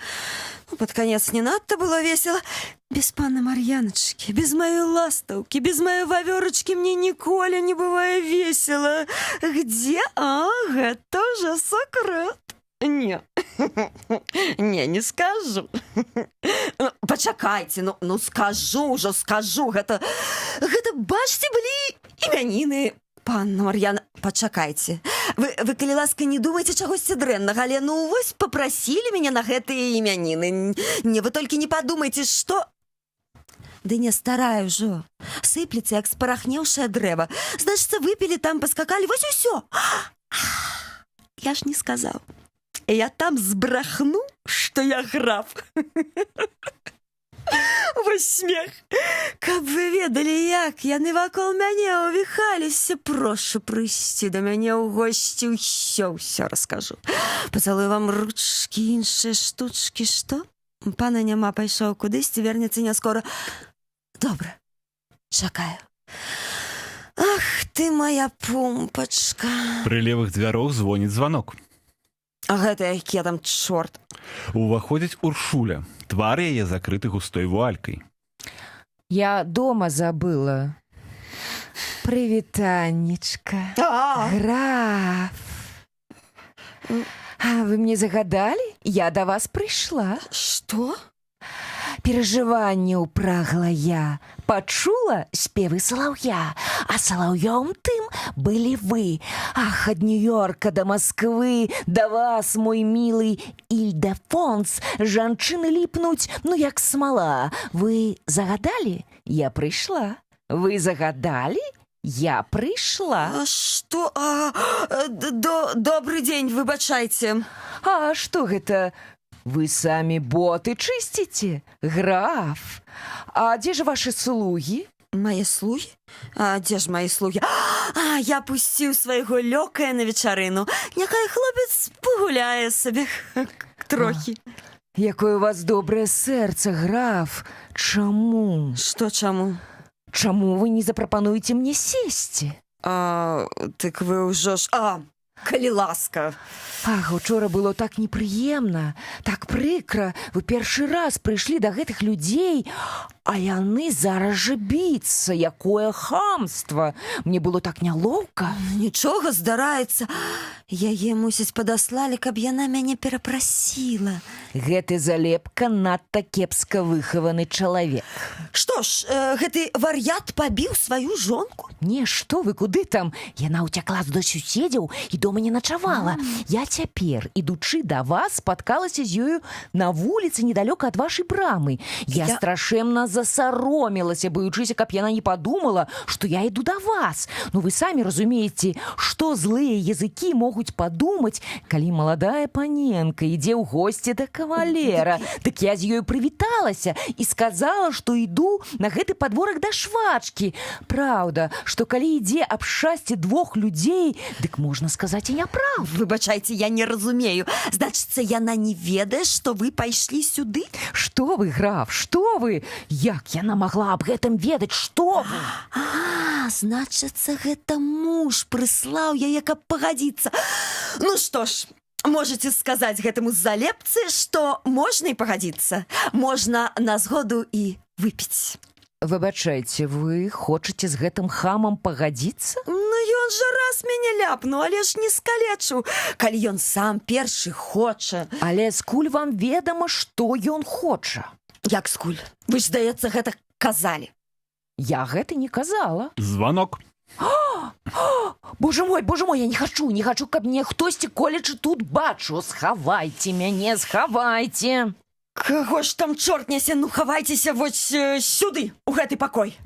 Speaker 2: Пад канец не надта было весела. Без пана Мар'яначкі, без маёй ластаўкі, без маёй вавёрачкі мне ніколі не бывае весела. Где? А, гэта ўжо сакрэт. Не, не скажу. Пачакайце, ну скажу ўжо, скажу. Гэта, бачце, былі імяніны. Пан Мар'яна, пачакайце. Вы, калі ласка, не думайце чагосьці дрэннага, але ну вось папрасілі мяне на гэтыя імяніны. Не, вы толькі не падумайце, што... Ды не старая ўжо. Сыплецца, як спарахнеўшае дрэва. Значыцца, выпілі там, паскакалі, вось усё. Я ж не сказаў. Я там збрахну, што я граф. Вось смех. Каб вы ведалі, як яны вакол мяне ўвіхаліся, прошу прыйсці да мяне ў госці, ўсё раскажу. Пацалую вам ручкі, іншыя штучкі, што? Пана няма, пайшоў кудысьці, вернецца не скора. Добра. Чакаю. Ах ты моя пумпачка.
Speaker 3: Пры левых дзвярох звоніць званок.
Speaker 2: А гэта які там чорт.
Speaker 3: Уваходзіць Уршуля. Твар яе закрыты густой вуалькай.
Speaker 4: Я дома забыла. Привитанечка. Граф. А вы мне загадали? Я до вас пришла.
Speaker 2: Что?
Speaker 4: Перажыванне ўпрагла я. Пачула спевы салаўя, а салаўём тым былі вы. Ах, ад Нью-Йорка до Москвы, до вас, мой милый Ильдефонс, жанчыны ліпнуць, ну як смала. Вы загадали? Я прыйшла. Вы загадали? Я прыйшла.
Speaker 2: Что? Добрый день, выбачайте.
Speaker 4: А што гэта? Вы самі боты чысціце? Граф, а дзе ж ваши слугі?
Speaker 2: Мои слуги? А где ж мои слуги? Я пусціў свайго лёкая на вечарыну. Няхай хлопец пагуляе сабе трохі.
Speaker 4: Якое у вас добрае сэрца, граф. Чаму?
Speaker 2: Что чаму?
Speaker 4: Чаму вы не запрапануеце мне сесці?
Speaker 2: Так вы ўжо ж... Калі ласка.
Speaker 4: Ах, учора было так непрыемна, так прыкра. Вы першы раз прыйшлі да гэтых людзей, а яны зараз жа біцца. Якое хамства. Мне было так нялоўка.
Speaker 2: Нічога, здараецца. Яе, мусіць, падаслалі, каб яна мяне перапрасіла.
Speaker 4: Гэты залепка надта кепска выхаваны чалавек.
Speaker 2: Што ж, гэты вар'ят пабіў сваю жонку?
Speaker 4: Не, што вы, куды там? Яна ўцякла до суседзяў і дома не начавала. Я цяпер, ідучы да вас, спаткалася з ёю на вуліцы недалёка ад вашай брамы. Я страшэнна засаромілася, баючыся, каб яна не падумала, што я іду да вас. Ну, вы самі разумееце, што злыя языкі могуць падумаць, калі маладая паненка ідзе ў госці да кавалера. Дык я з ёю прывіталася і сказала, што іду на гэты падворак да швачкі. Праўда, што калі ідзе аб шчасці двух людзей, дык можна сказаць і няправду.
Speaker 2: Выбачайце, я не разумею. Значыцца, яна не ведае, што вы пайшлі сюды?
Speaker 4: Што вы, граф, што вы? Як яна магла аб гэтым ведаць? Што вы?
Speaker 2: Значыцца, гэта муж прыслаў яе, каб пагадзіцца. Ну што ж, можете сказаць гэтаму залепцы, што можна і пагадзіцца. Можна на згоду і выпіць.
Speaker 4: Выбачайце, вы хочаце з гэтым хамам пагадзіцца?
Speaker 2: Ну, ён жа раз мяне ляпнуў, але ж не скалечу, калі ён сам першы хоча.
Speaker 4: Але скуль вам ведама, што ён хоча?
Speaker 2: Як скуль? Вы ж, здаецца, гэта казалі.
Speaker 4: Я гэта не казала.
Speaker 3: Званок.
Speaker 4: Боже мой, я не хачу, каб мне хтосьці колечы тут бачу. Схавайце мяне, схавайце.
Speaker 2: Каго ж там чорт нясе? Ну, хавайцеся вось сюды, у гэты пакой.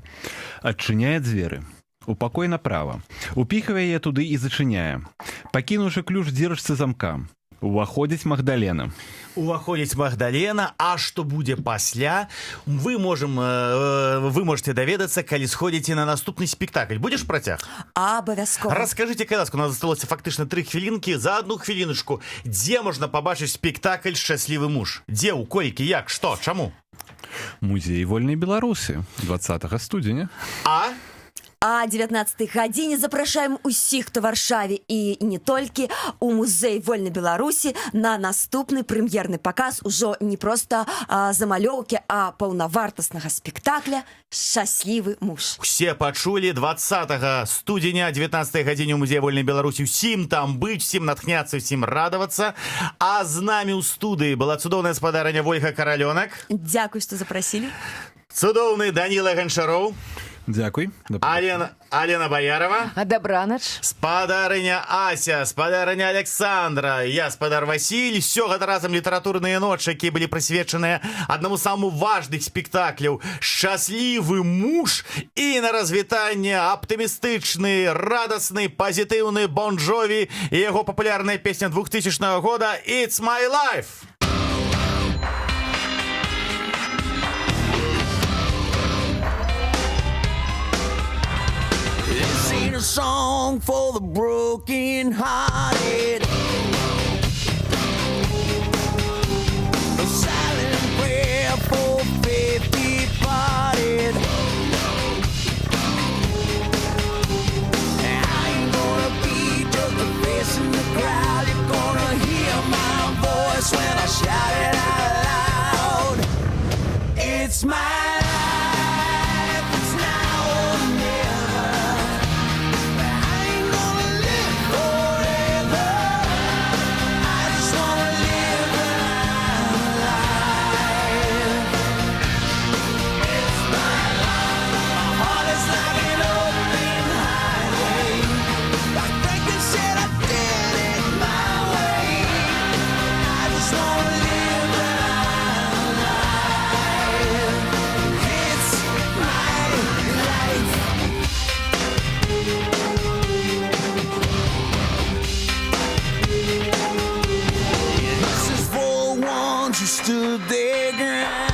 Speaker 3: Адчыняе дзверы. У пакой направа. Упіхвае яе туды і зачыняе. Пакінуўшы ключ дзірачцы замка. Уваходзіць Магдалена.
Speaker 1: Уваходзіць Магдалена, а што будзе пасля, вы можете даведацца, калі сходзіце на наступны спектакль. Будзеш працяг?
Speaker 2: Абавязкова.
Speaker 1: Раскажыце, калі ласка, у нас засталося фактычна 3 хвілінкі. За одну хвіліночку, дзе можна пабачыць спектакль «Шчаслівы муж»? Дзе, у колькі, як, што, чаму?
Speaker 3: Музей вольнай Беларусі, 20 студзеня.
Speaker 2: А 19 гадзіне запрашаем усіх, хто варшаве і не толькі у музей вольнай Беларусі на наступны прэм'ерны паказ ужо не проста замалёўкі, а паўнавартаснага спектакля «Шчаслівы муж».
Speaker 1: Усе пачулі 20 студзеня, 19 гадзіне ў музеі вольнай Беларусі. Усім там быць, усім натхняцца, усім радавацца. А з намі ў студыі была цудоўная спадарыня Вольга Каралёнак.
Speaker 2: Дзякуй, што запрасілі.
Speaker 1: Цудоўны Даніла Ганчароў.
Speaker 3: Дзякуй.
Speaker 1: Алена Баярова.
Speaker 4: А добранач.
Speaker 1: Спадарыня Ася, спадарыня Александра, я спадар Васіль. Все гэта разам літаратурныя ночы, якія былі прысвечаныя аднаму з самых важных спектакляў «Шчаслівы муж». І на развітанне аптымістычны, радасны, пазітыўны Бон Джові і яго папулярная песня 2000 года «It's my life».
Speaker 5: A song for the broken hearted, a silent prayer for faith departed.
Speaker 6: when I shout it out loud. It's my life, it's now or never. I ain't gonna live forever. I just wanna live when I'm alive. It's my life. My heart is like an open highway. Like Franklin said, I did it my way. I just wanna live when I'm alive. It's my life. This is for the ones who stood their ground.